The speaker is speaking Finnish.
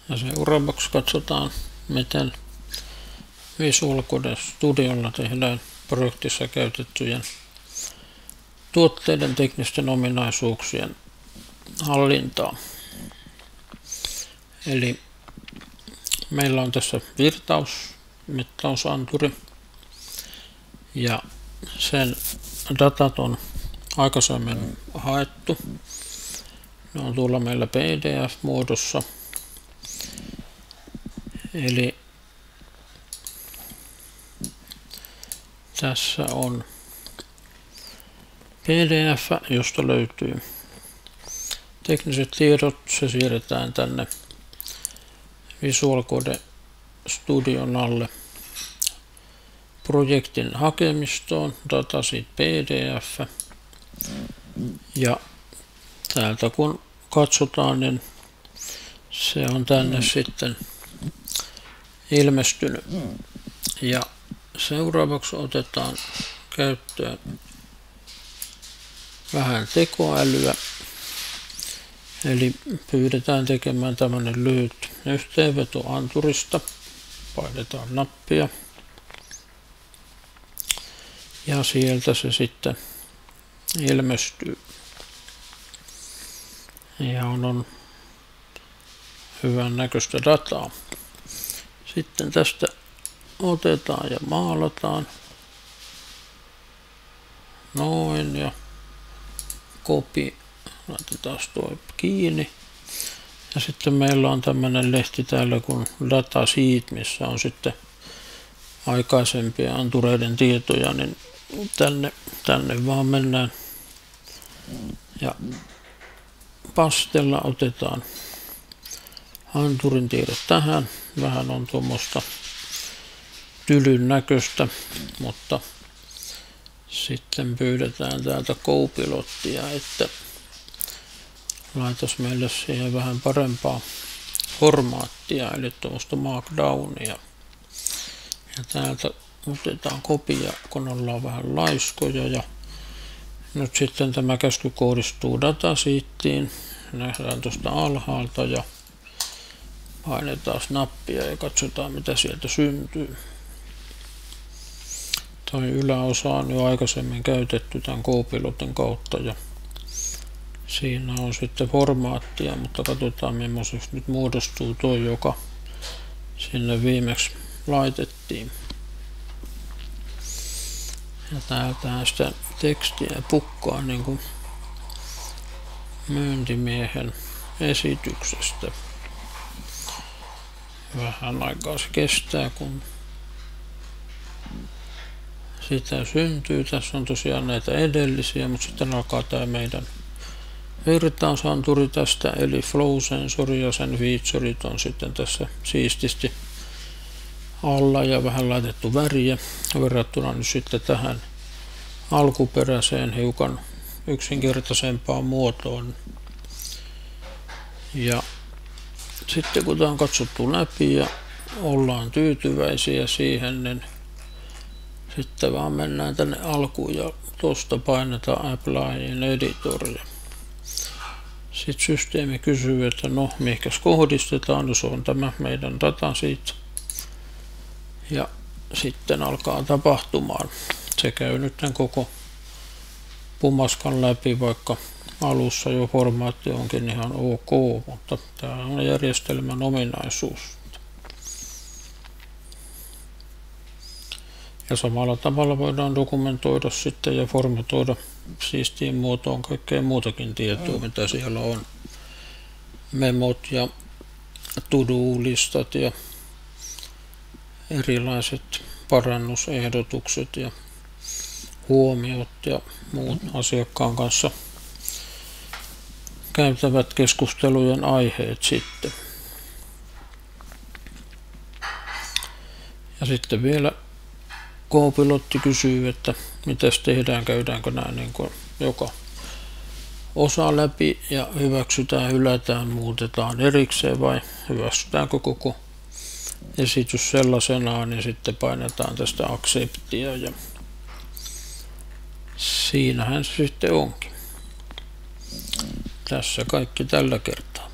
Ja seuraavaksi katsotaan, miten Visual Code Studiolla tehdään projektissa käytettyjen tuotteiden teknisten ominaisuuksien hallintaa. Eli meillä on tässä mittausanturi ja sen datat on aikaisemmin haettu. Ne on tuolla meillä PDF-muodossa. Eli tässä on PDF, josta löytyy tekniset tiedot. Se siirretään tänne Visual Code Studion alle projektin hakemistoon, datasheet PDF. Ja täältä kun katsotaan, niin se on tänne sitten ilmestynyt. Ja seuraavaksi otetaan käyttöön vähän tekoälyä. Eli pyydetään tekemään tämmöinen lyhyt yhteenveto anturista. Painetaan nappia. Ja sieltä se sitten ilmestyy. Ja on hyvän näköistä dataa. Sitten tästä otetaan ja maalataan. Noin ja copy. Laitetaan tuo kiinni. Ja sitten meillä on tämmöinen lehti täällä kuin datasheet, missä on sitten aikaisempia antureiden tietoja, niin tänne vaan mennään. Ja pastella otetaan anturin tiedot tähän. Vähän on tuommoista tylyn näköistä, mutta sitten pyydetään täältä Copilottia, että laitaisi meille siihen vähän parempaa formaattia, eli tuommoista markdownia. Ja täältä otetaan kopia, kun ollaan vähän laiskoja. Ja nyt sitten tämä käsky kohdistuu datasheetiin. Nähdään tuosta alhaalta ja painetaan nappia ja katsotaan, mitä sieltä syntyy. Toi yläosa on jo aikaisemmin käytetty tämän Copilotin kautta ja siinä on sitten formaattia, mutta katsotaan millaiseksi nyt muodostuu tuo, joka sinne viimeksi laitettiin. Ja täältä sitä tekstiä pukkaa niin kuin myyntimiehen esityksestä. Vähän aikaa se kestää, kun sitä syntyy. Tässä on tosiaan näitä edellisiä, mutta sitten alkaa tämä meidän virtausanturi tästä, eli flow sensori ja sen featureit on sitten tässä siististi alla ja vähän laitettu väriä verrattuna nyt sitten tähän alkuperäiseen hiukan yksinkertaisempaan muotoon. Ja sitten kun tämä on katsottu läpi ja ollaan tyytyväisiä siihen, niin sitten vaan mennään tänne alkuun ja tuosta painetaan Apply in Editor. Sitten systeemi kysyy, että no mihinkäs kohdistetaan, no se on tämä meidän datasheet. Ja sitten alkaa tapahtumaan. Se käy nyt koko pumaskan läpi, vaikka alussa jo formaatti onkin ihan ok, mutta tämä on järjestelmän ominaisuus. Ja samalla tavalla voidaan dokumentoida sitten ja formatoida siistiin muotoon kaikkea muutakin tietoa, mitä siellä on. Memot ja to-do-listat ja erilaiset parannusehdotukset ja huomiot ja muut asiakkaan kanssa käytävät keskustelujen aiheet sitten. Ja sitten vielä Copilotti kysyy, että mitäs tehdään, käydäänkö nämä niin kuin joka osa läpi ja hyväksytään, hylätään, muutetaan erikseen vai hyväksytäänkö koko esitys sellaisenaan, niin sitten painetaan tästä acceptia ja siinähän se sitten onkin. Tässä kaikki tällä kertaa.